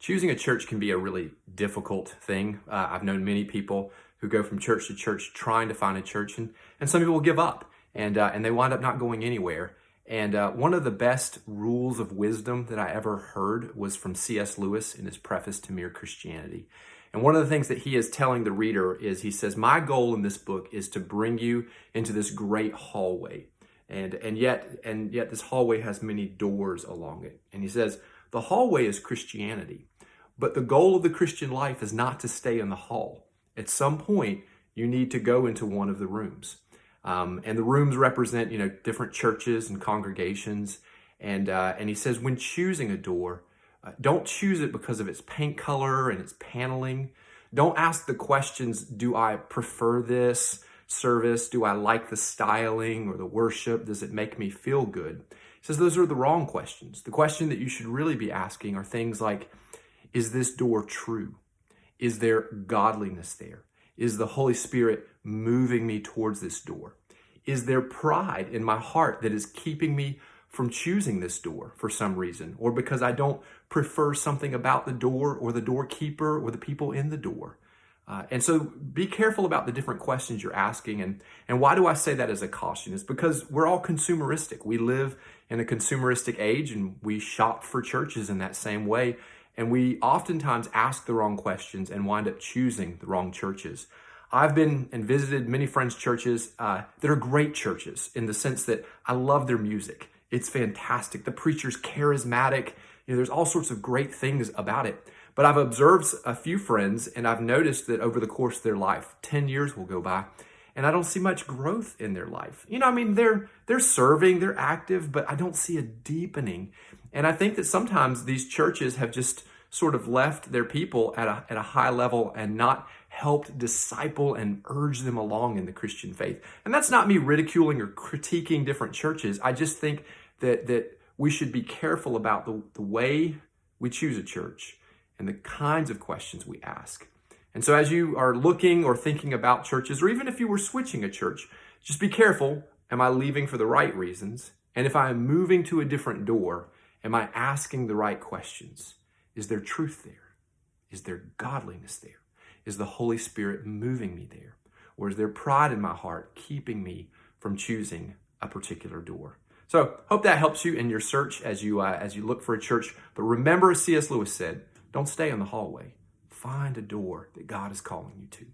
Choosing a church can be a really difficult thing. I've known many people who go from church to church trying to find a church, and some people give up and they wind up not going anywhere. And one of the best rules of wisdom that I ever heard was from C.S. Lewis in his preface to Mere Christianity. And one of the things that he is telling the reader is he says, my goal in this book is to bring you into this great hallway. And yet this hallway has many doors along it. And he says, the hallway is Christianity. But the goal of the Christian life is not to stay in the hall. At some point, you need to go into one of the rooms. And the rooms represent, different churches and congregations. And he says, when choosing a door, don't choose it because of its paint color and its paneling. Don't ask the questions, do I prefer this service? Do I like the styling or the worship? Does it make me feel good? He says those are the wrong questions. The question that you should really be asking are things like, is this door true? Is there godliness there? Is the Holy Spirit moving me towards this door? Is there pride in my heart that is keeping me from choosing this door for some reason, or because I don't prefer something about the door or the doorkeeper or the people in the door? And so be careful about the different questions you're asking. And why do I say that as a caution? It's because we're all consumeristic. We live in a consumeristic age and we shop for churches in that same way. And we oftentimes ask the wrong questions and wind up choosing the wrong churches. I've been and visited many friends' churches that are great churches in the sense that I love their music. It's fantastic. The preacher's charismatic. There's all sorts of great things about it. But I've observed a few friends and I've noticed that over the course of their life, 10 years will go by, and I don't see much growth in their life. They're serving, they're active, but I don't see a deepening. And I think that sometimes these churches have just sort of left their people at a high level and not helped disciple and urge them along in the Christian faith. And that's not me ridiculing or critiquing different churches. I just think that we should be careful about the way we choose a church and the kinds of questions we ask. And so as you are looking or thinking about churches, or even if you were switching a church, just be careful. Am I leaving for the right reasons? And if I am moving to a different door, am I asking the right questions? Is there truth there? Is there godliness there? Is the Holy Spirit moving me there? Or is there pride in my heart keeping me from choosing a particular door? So hope that helps you in your search as you look for a church. But remember, as C.S. Lewis said, don't stay in the hallway. Find a door that God is calling you to.